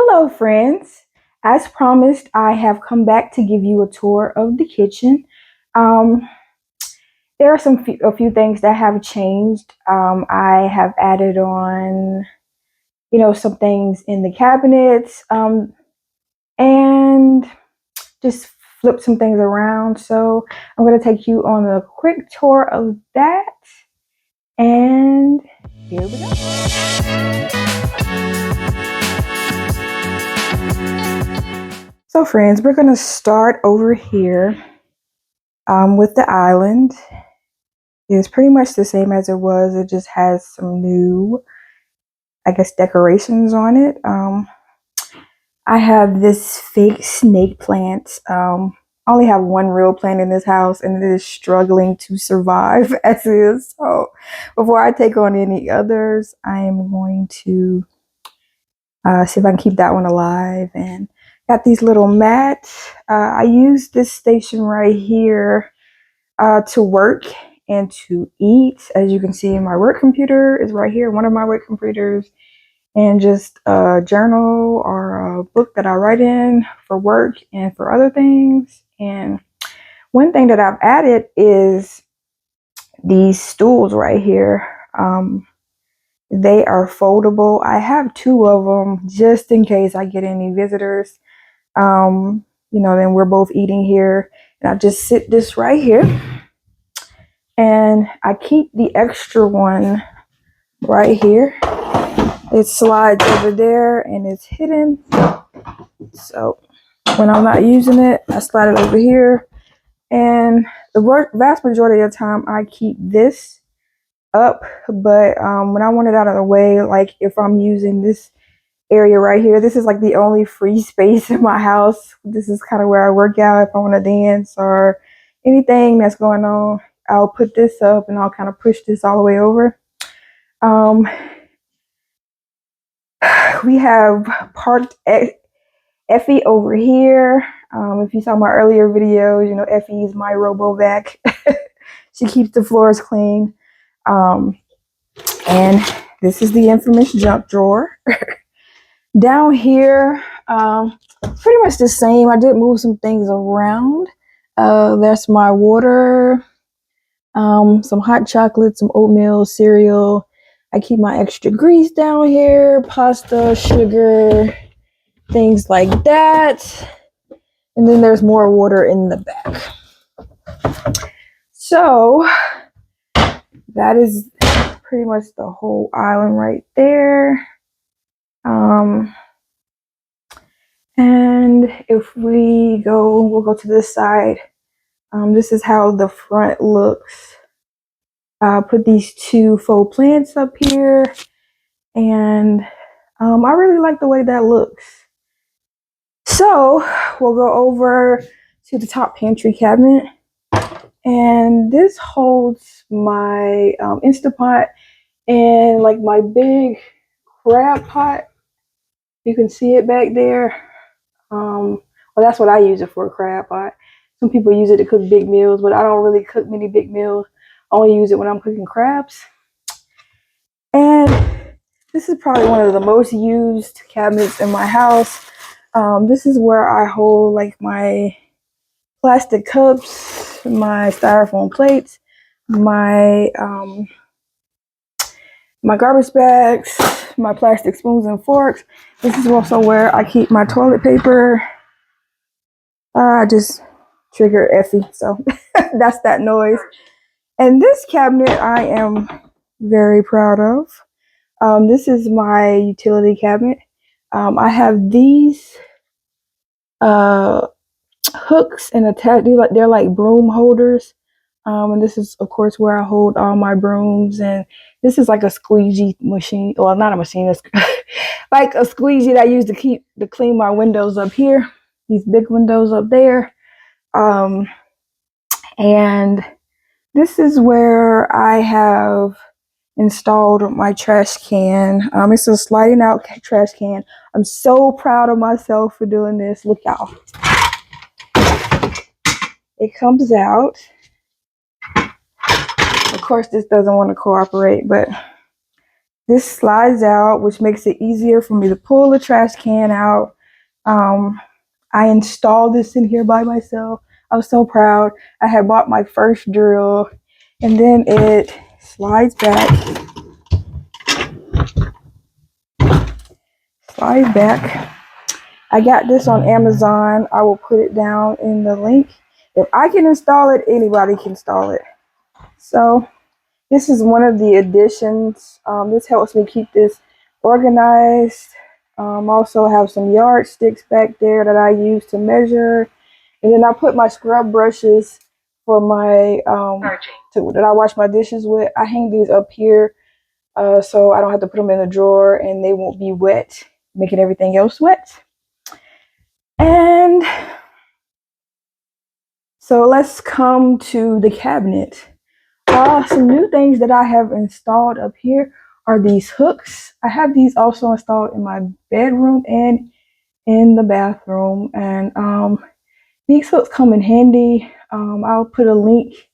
Hello, friends. As promised, I have come back to give you a tour of the kitchen. Um, there are a few things that have changed. I have added on, some things in the cabinets, and just flip some things around. So I'm going to take you on a quick tour of that. And here we go. So, friends, we're going to start over here with the island. It's pretty much the same as it was. It just has some new, I guess, decorations on it. I have this fake snake plant. I only have one real plant in this house, and it is struggling to survive as is. So, before I take on any others, I am going to see if I can keep that one alive. And got these little mats. I use this station right here to work and to eat. As you can see, my work computer is right here, one of my work computers, and just a journal or a book that I write in for work and for other things. And one thing that I've added is these stools right here. They are foldable. I have two of them just in case I get any visitors. Then we're both eating here, and I just sit this right here. And I keep the extra one right here. It slides over there and it's hidden. So when I'm not using it, I slide it over here. And the vast majority of the time, I keep this up. But when I want it out of the way, like if I'm using this area right here, this is like the only free space in my house. This is kind of where I work out if I want to dance or anything that's going on. I'll put this up and I'll kind of push this all the way over. We have parked Effie over here. If you saw my earlier videos, Effie is my robo-vac. She keeps the floors clean. And this is the infamous junk drawer. Down here, pretty much the same. I did move some things around. That's my water. Some hot chocolate, some oatmeal, cereal. I keep my extra grease down here, pasta, sugar, things like that. And then there's more water in the back. So that is pretty much the whole island right there. And if we'll go to this side. This is how the front looks. Put these two faux plants up here, and I really like the way that looks. So we'll go over to the top pantry cabinet, and this holds my Instapot and like my big crab pot. You can see it back there. Well, that's what I use it for, a crab pot. Some people use it to cook big meals, but I don't really cook many big meals. I only use it when I'm cooking crabs. And this is probably one of the most used cabinets in my house. This is where I hold like my plastic cups, my styrofoam plates, my garbage bags, my plastic spoons and forks. This is also where I keep my toilet paper. I just trigger Effie, so that's that noise. And this cabinet I am very proud of. This is my utility cabinet. I have these hooks and attached. They're like broom holders. And this is, of course, where I hold all my brooms. And this is like a squeegee machine. Well, not a machine. It's like a squeegee that I use to clean my windows up here. These big windows up there. And this is where I have installed my trash can. It's a sliding out trash can. I'm so proud of myself for doing this. Look, y'all. It comes out. Of course, this doesn't want to cooperate, but This slides out, which makes it easier for me to pull the trash can out. I installed this in here by myself. I was so proud. I had bought my first drill, and then it slides back. Slides back. I got this on Amazon. I will put it down in the link. If I can install it, anybody can install it. So this is one of the additions. This helps me keep this organized. Also have some yardsticks back there that I use to measure. And then I put my scrub brushes for my, that I wash my dishes with. I hang these up here so I don't have to put them in a drawer and they won't be wet, making everything else wet. And so let's come to the cabinet. Some new things that I have installed up here are these hooks. I have these also installed in my bedroom and in the bathroom. And these hooks come in handy. I'll put a link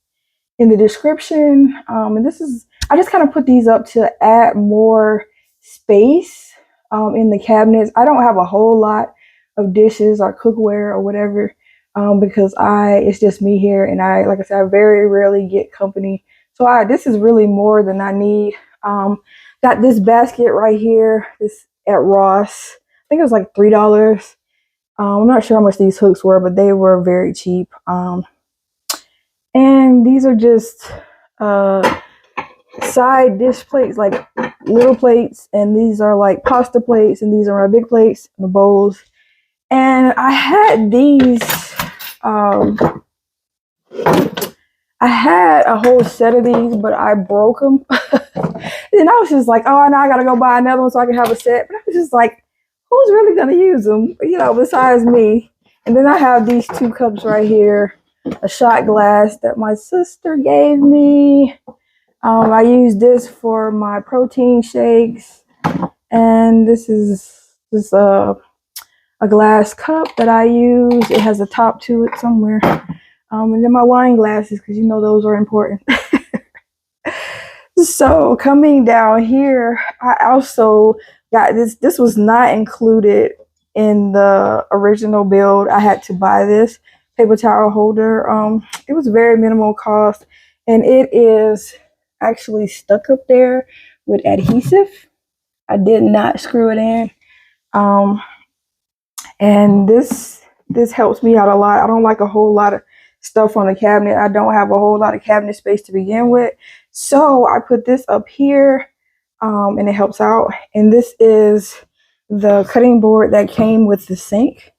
in the description. And this is, I just kind of put these up to add more space in the cabinets. I don't have a whole lot of dishes or cookware or whatever because it's just me here, and like I said, I very rarely get company. So this is really more than I need. Got this basket right here. This at Ross. I think it was like $3. I'm not sure how much these hooks were, but they were very cheap. And these are just side dish plates, like little plates, and these are like pasta plates, and these are my big plates, the bowls. And I had these, I had a whole set of these, but I broke them. And I was just like, oh, now I gotta go buy another one so I can have a set. But I was just like, who's really gonna use them, besides me? And then I have these 2 cups right here, a shot glass that my sister gave me. I use this for my protein shakes, and this is just a glass cup that I use. It has a top to it somewhere. And then my wine glasses, because those are important. So coming down here, I also got this. This was not included in the original build. I had to buy this paper towel holder. It was very minimal cost, and it is actually stuck up there with adhesive. I did not screw it in. And this helps me out a lot. I don't like a whole lot of stuff on the cabinet. I don't have a whole lot of cabinet space to begin with. So I put this up here and it helps out. And this is the cutting board that came with the sink.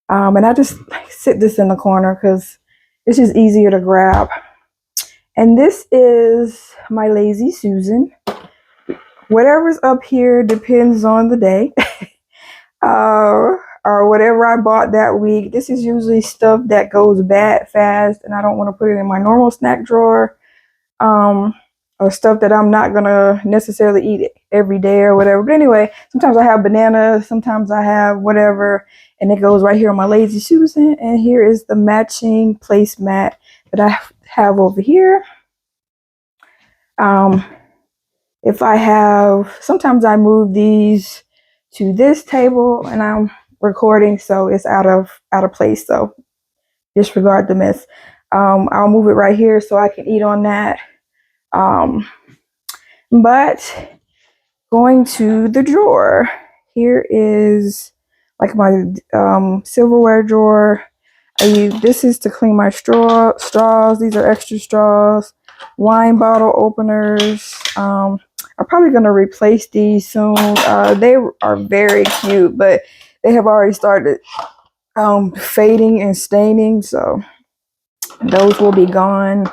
And I just sit this in the corner because it's just easier to grab. And this is my Lazy Susan. Whatever's up here depends on the day. Or whatever I bought that week. This is usually stuff that goes bad fast and I don't want to put it in my normal snack drawer. Or stuff that I'm not gonna necessarily eat every day or whatever. But anyway, sometimes I have bananas, sometimes I have whatever, and it goes right here on my Lazy Susan. And here is the matching placemat that I have over here. Sometimes I move these to this table and I'm recording, so it's out of place, so disregard the mess. I'll move it right here so I can eat on that. But going to the drawer, here is like my silverware drawer. This is to clean my straws. These are extra straws. Wine bottle openers. I'm probably going to replace these soon. They are very cute, but they have already started fading and staining, so those will be gone.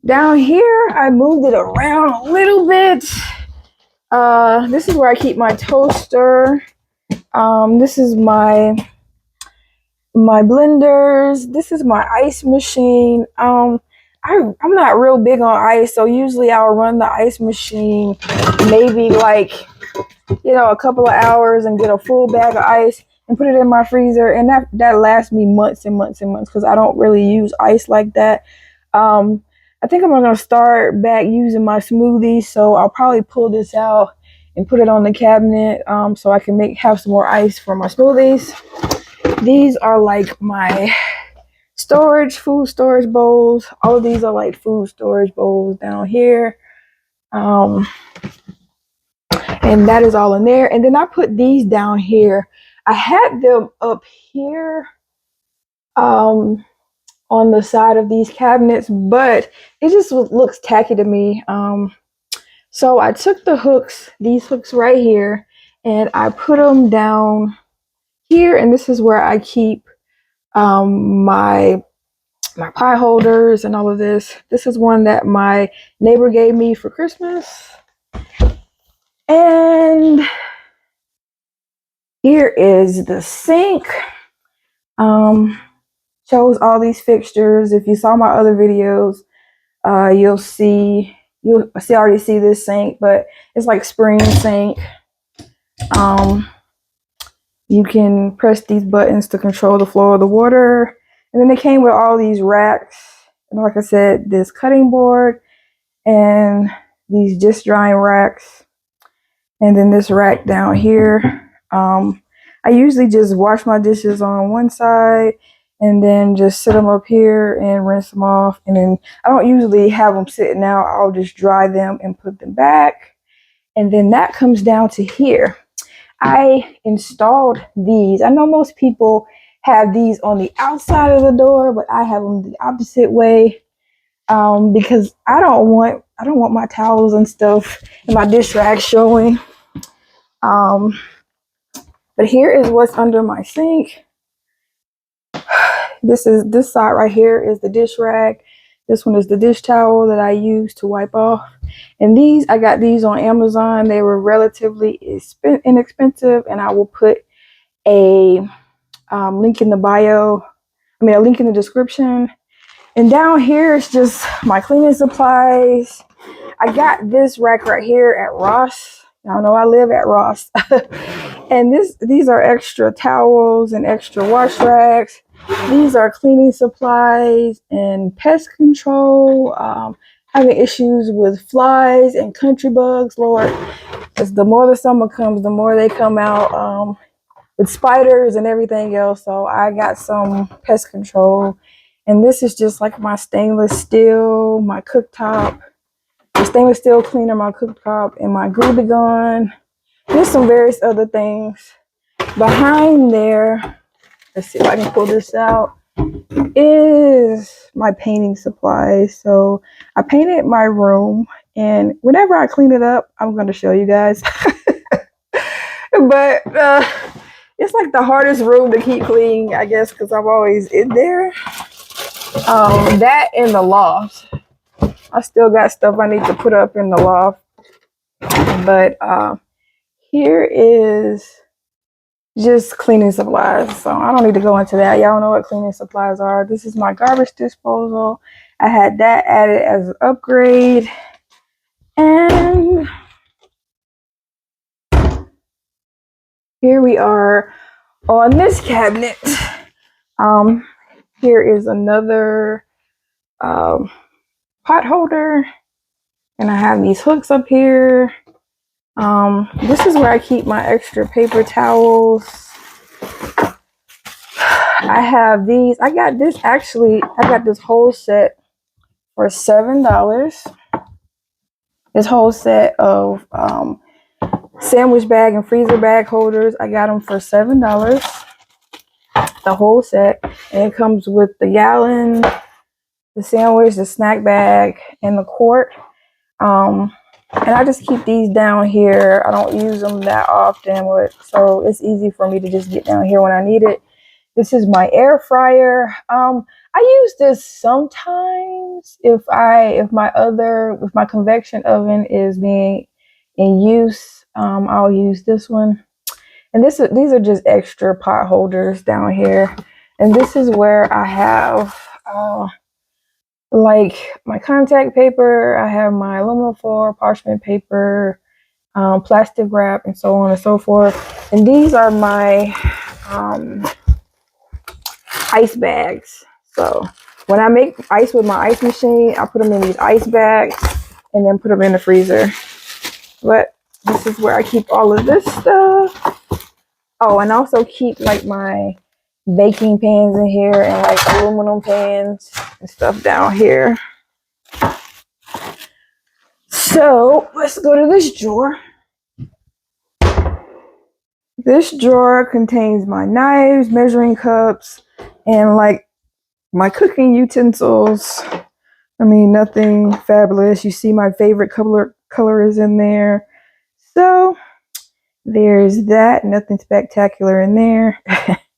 Down here, I moved it around a little bit. This is where I keep my toaster. This is my blenders. This is my ice machine. I'm not real big on ice, so usually I'll run the ice machine maybe like a couple of hours and get a full bag of ice and put it in my freezer, and that lasts me months and months and months because I don't really use ice like that. I think I'm gonna start back using my smoothies, so I'll probably pull this out and put it on the cabinet so I can have some more ice for my smoothies. These are like my food storage bowls. All of these are like food storage bowls down here. And that is all in there. And then I put these down here. I had them up here on the side of these cabinets, but it just looks tacky to me. So I took these hooks right here, and I put them down here, and this is where I keep my pie holders and all of this. This is one that my neighbor gave me for Christmas. And here is the sink. Shows all these fixtures. If you saw my other videos, you'll already see this sink, but it's like spring sink. You can press these buttons to control the flow of the water. And then they came with all these racks. And like I said, this cutting board and these dish drying racks. And then this rack down here. I usually just wash my dishes on one side and then just sit them up here and rinse them off. And then I don't usually have them sitting out. I'll just dry them and put them back. And then that comes down to here. I installed these. I know most people have these on the outside of the door, but I have them the opposite way because I don't want my towels and stuff and my dish rag showing. But here is what's under my sink. This side right here is the dish rag. This one is the dish towel that I use to wipe off. And I got these on Amazon. They were relatively inexpensive, and I will put a link in the a link in the description. And down here is just my cleaning supplies. I got this rack right here at Ross. Y'all know I live at Ross. And these are extra towels and extra wash racks. These are cleaning supplies and pest control. Having issues with flies and country bugs, Lord. Because the more the summer comes, the more they come out with spiders and everything else. So I got some pest control. And this is just like my stainless steel, my cooktop. The stainless steel cleaner, my cooktop, and my glue gun. There's some various other things. Behind there, let's see if I can pull this out, is my painting supplies. So I painted my room, and whenever I clean it up, I'm going to show you guys. But it's like the hardest room to keep clean, I guess, because I'm always in there. That in the loft. I still got stuff I need to put up in the loft. But here is just cleaning supplies. So I don't need to go into that. Y'all know what cleaning supplies are. This is my garbage disposal. I had that added as an upgrade. And here we are on this cabinet. Here is another pot holder. And I have these hooks up here. This is where I keep my extra paper towels. I have these. I got this whole set for $7. This whole set of sandwich bag and freezer bag holders. I got them for $7. The whole set. And it comes with the gallon, the sandwich, the snack bag, and the quart. And I just keep these down here. I don't use them that often, so it's easy for me to just get down here when I need it. This is my air fryer. I use this sometimes if my convection oven is being in use. I'll use this one. And these are just extra pot holders down here. And this is where I have like my contact paper. I have my aluminum foil, parchment paper, plastic wrap, and so on and so forth. And these are my ice bags. So When I make ice with my ice machine, I put them in these ice bags and then put them in the freezer. But this is where I keep all of this stuff. Oh, and also keep like my baking pans in here and like aluminum pans and stuff down here. So let's go to this drawer. This drawer contains my knives, measuring cups, and like my cooking utensils. I mean, nothing fabulous. You see my favorite color is in there. So there's that. Nothing spectacular in there.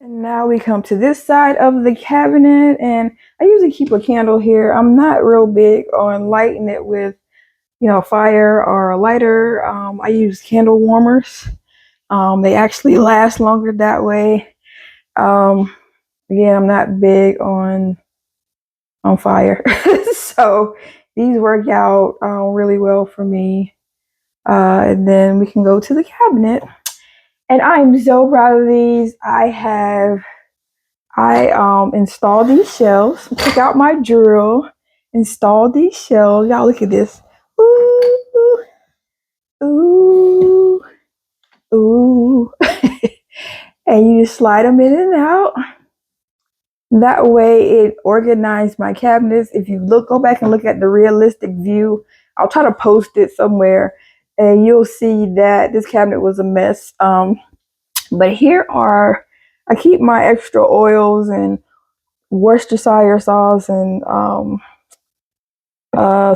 And now we come to this side of the cabinet, and I usually keep a candle here. I'm not real big on lighting it with, fire or a lighter. I use candle warmers. They actually last longer that way. Again, I'm not big on fire. So these work out really well for me. And then we can go to the cabinet. And I'm so proud of these. I installed these shelves. Took out my drill, installed these shelves. Y'all look at this. Ooh, ooh, ooh. And you just slide them in and out. That way it organized my cabinets. If you go back and look at the realistic view, I'll try to post it somewhere and you'll see that this cabinet was a mess. But I keep my extra oils and Worcestershire sauce and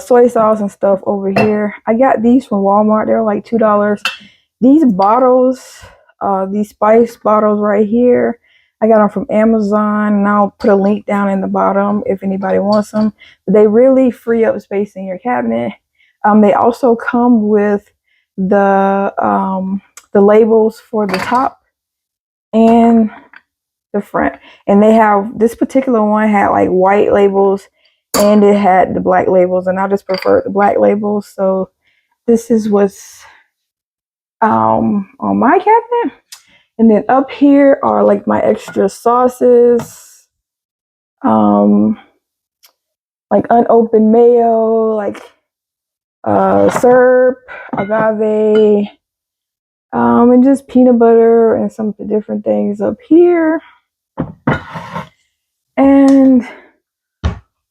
soy sauce and stuff over here. I got these from Walmart. They're like $2. These bottles, these spice bottles right here, I got them from Amazon, and I'll put a link down in the bottom if anybody wants them. But they really free up space in your cabinet. They also come with the labels for the top and the front. And they have, this particular one had like white labels and it had the black labels, and I just prefer the black labels. So this is what's on my cabinet. And then up here are like my extra sauces, like unopened mayo, like syrup, agave, and just peanut butter and some different things up here. And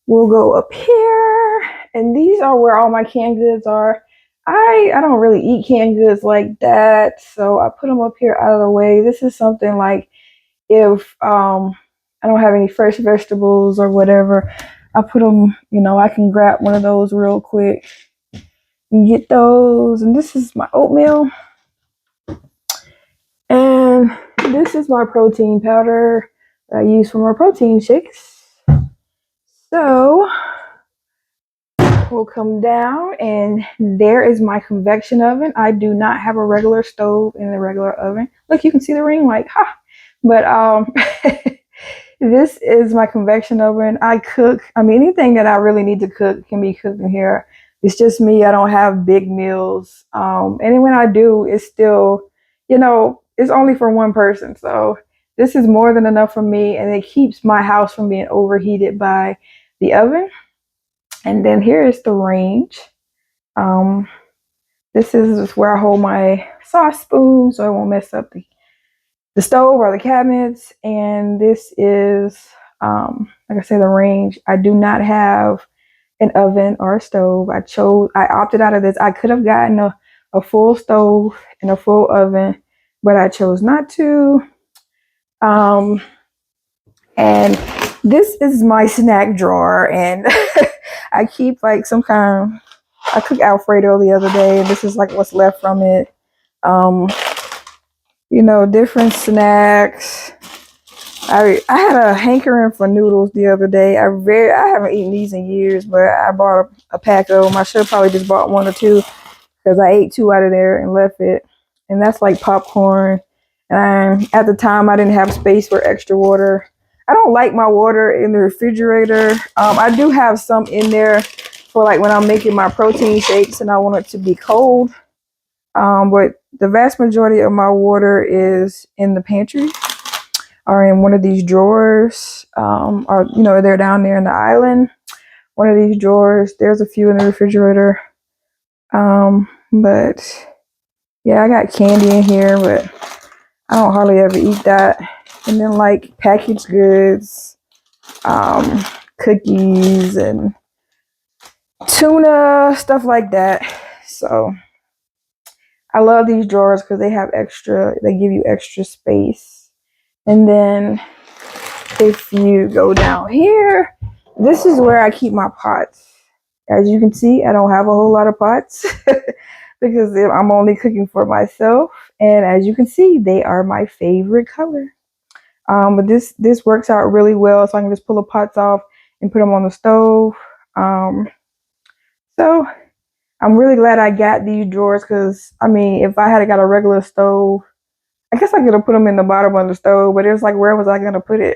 we'll go up here, and these are where all my canned goods are. I don't really eat canned goods like that, so I put them up here out of the way. This is something like if I don't have any fresh vegetables or whatever, I put them, I can grab one of those real quick and get those. And this is my oatmeal. And this is my protein powder that I use for my protein shakes. So we'll come down, and there is my convection oven. I do not have a regular stove in the regular oven. Look, you can see the ring light. Ha! But this is my convection oven. I cook. I mean, anything that I really need to cook can be cooked in here. It's just me. I don't have big meals. And when I do, it's still, it's only for one person. So this is more than enough for me, and it keeps my house from being overheated by the oven. And then here is the range. This is where I hold my sauce spoon so I won't mess up the stove or the cabinets. And this is, like I said, the range. I do not have an oven or a stove. I opted out of this. I could have gotten a full stove and a full oven, but I chose not to. And this is my snack drawer, and I keep like I cooked Alfredo the other day, and this is like what's left from it. Different snacks. I had a hankering for noodles the other day. I haven't eaten these in years, but I bought a pack of them. I should have probably just bought one or two because I ate two out of there and left it. And that's like popcorn. And at the time, I didn't have space for extra water. I don't like my water in the refrigerator. I do have some in there for like when I'm making my protein shakes and I want it to be cold. But the vast majority of my water is in the pantry. are in one of these drawers, or they're down there in the island. One of these drawers. There's a few in the refrigerator, but yeah, I got candy in here, but I don't hardly ever eat that. And then like packaged goods, cookies and tuna, stuff like that. So I love these drawers because they give you extra space. And then if you go down here, this is where I keep my pots. As you can see, I don't have a whole lot of pots because I'm only cooking for myself. And as you can see, they are my favorite color. But this works out really well, so I can just pull the pots off and put them on the stove. So I'm really glad I got these drawers because I mean, if I had got a regular stove, I guess I could have put them in the bottom of the stove, but it was like, where was I gonna put it?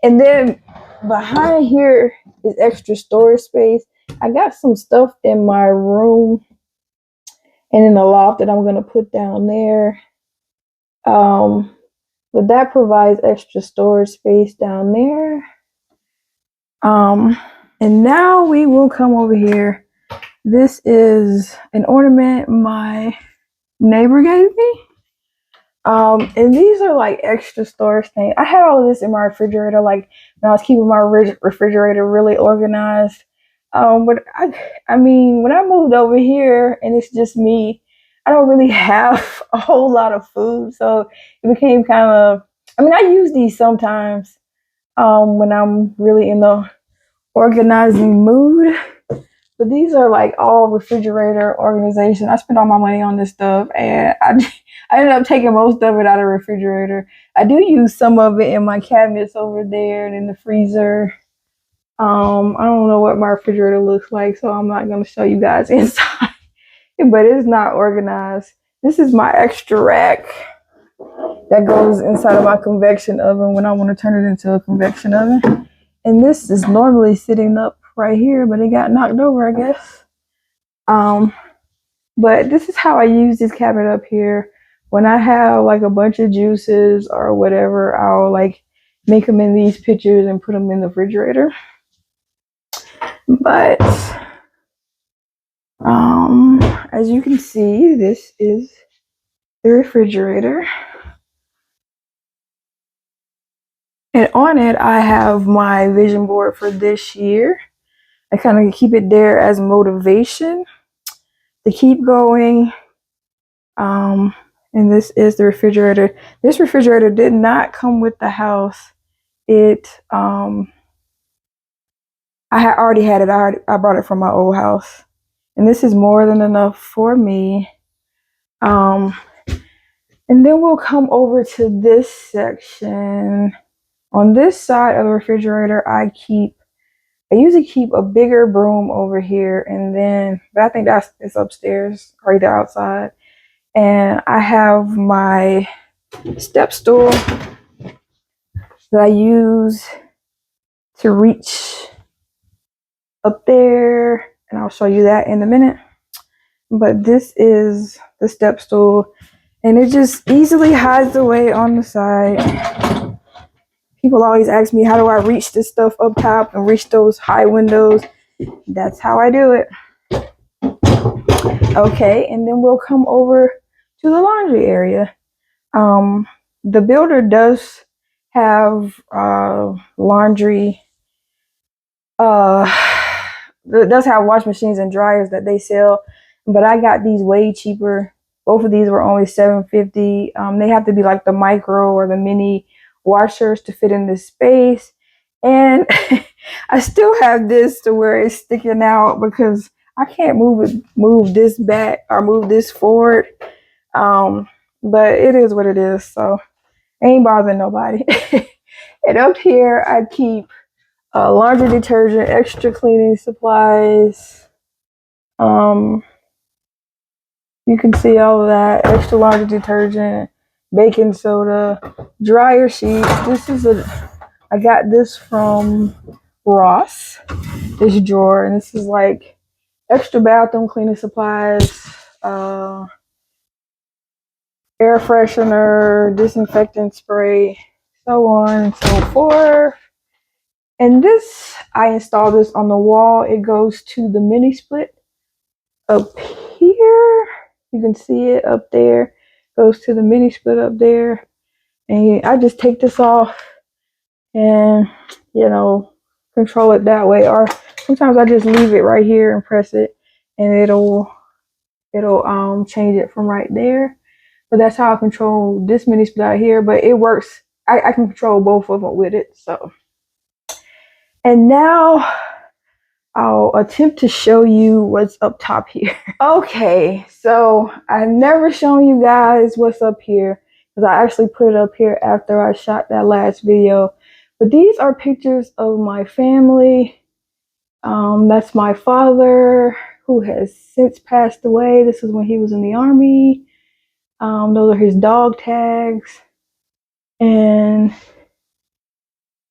And then behind here is extra storage space. I got some stuff in my room and in the loft that I'm gonna put down there. But that provides extra storage space down there. And now we will come over here. This is an ornament my neighbor gave me. And these are like extra storage things. I had all of this in my refrigerator, like when I was keeping my refrigerator really organized. But I mean, when I moved over here and it's just me, I don't really have a whole lot of food. So it became kind of, I mean, I use these sometimes, when I'm really in the organizing mood. But these are like all refrigerator organization. I spent all my money on this stuff and I ended up taking most of it out of the refrigerator. I do use some of it in my cabinets over there and in the freezer. I don't know what my refrigerator looks like, so I'm not going to show you guys inside. But it's not organized. This is my extra rack that goes inside of my convection oven when I want to turn it into a convection oven. And this is normally sitting up right here, but it got knocked over, I guess. But this is how I use this cabinet up here. When I have like a bunch of juices or whatever, I'll like make them in these pitchers and put them in the refrigerator. But as you can see, this is the refrigerator. And on it, I have my vision board for this year. I kind of keep it there as motivation to keep going. And this is the refrigerator. This refrigerator did not come with the house. I had already had it. I brought it from my old house, and this is more than enough for me. And then we'll come over to this section. On this side of the refrigerator, I usually keep a bigger broom over here, but I think it's upstairs, right there outside. And I have my step stool that I use to reach up there, and I'll show you that in a minute. But this is the step stool, and it just easily hides away on the side. People always ask me, how do I reach this stuff up top and reach those high windows? That's how I do it. Okay, and then we'll come over to the laundry area. The builder does have laundry. It does have wash machines and dryers that they sell, but I got these way cheaper. Both of these were only $7.50. They have to be like the micro or the mini washers to fit in this space. And I still have this to where it's sticking out because I can't move this back or move this forward. But it is what it is, so ain't bothering nobody. And up here, I keep laundry detergent, extra cleaning supplies. You can see all of that. Extra laundry detergent, baking soda, dryer sheets. I got this from Ross, this drawer, and this is like extra bathroom cleaning supplies, air freshener, disinfectant spray, so on and so forth. And this, I installed this on the wall. It goes to the mini split up here. You can see it up there. Goes to the mini split up there. And I just take this off and, control it that way. Or sometimes I just leave it right here and press it, and it'll change it from right there. But that's how I control this mini split out here. But it works. I can control both of them with it. So, and now I'll attempt to show you what's up top here. Okay, so I've never shown you guys what's up here because I actually put it up here after I shot that last video. But these are pictures of my family. That's my father, who has since passed away. This is when he was in the army. Those are his dog tags. And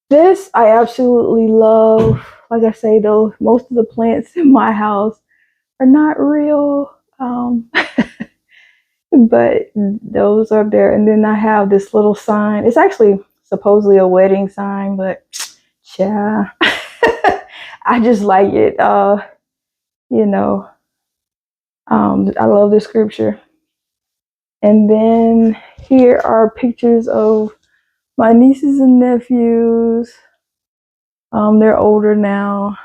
this I absolutely love. Like I say, though, most of the plants in my house are not real. But those are there. And then I have this little sign. It's actually supposedly a wedding sign, but yeah, I just like it. I love the scripture. And then here are pictures of my nieces and nephews. They're older now.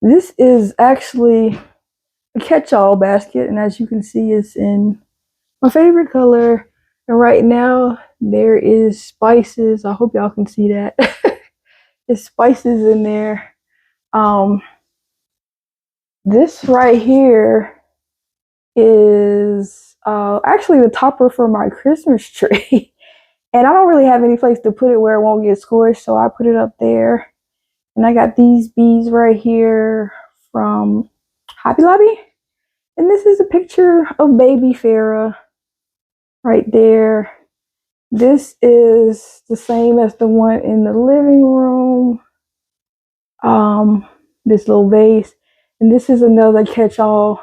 This is actually a catch-all basket, and as you can see, it's in my favorite color. And right now, there is spices. I hope y'all can see that. There's spices in there. This right here is actually the topper for my Christmas tree. And I don't really have any place to put it where it won't get squished, so I put it up there. And I got these bees right here from Hobby Lobby. And this is a picture of baby Farrah right there. This is the same as the one in the living room. This little vase. And this is another catch-all.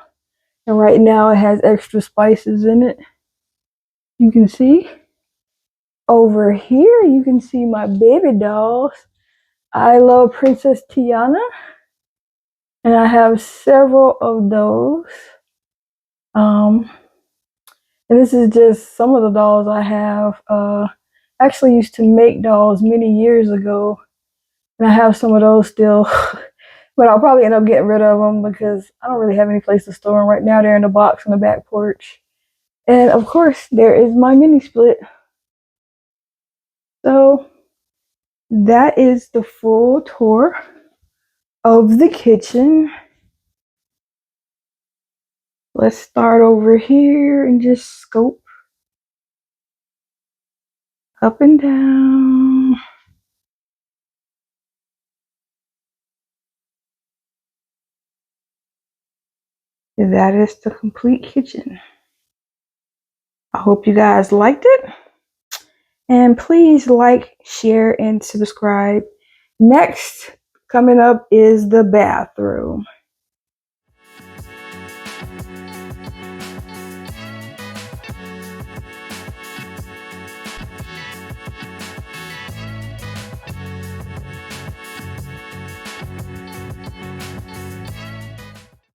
And right now it has extra spices in it. You can see. Over here, you can see my baby dolls. I love Princess Tiana. And I have several of those. And this is just some of the dolls I have. I actually used to make dolls many years ago. And I have some of those still. But I'll probably end up getting rid of them because I don't really have any place to store them right now. They're in the box on the back porch. And of course, there is my mini split. So that is the full tour of the kitchen. Let's start over here and just scope up and down. That is the complete kitchen. I hope you guys liked it. And please like, share, and subscribe. Next, coming up is the bathroom.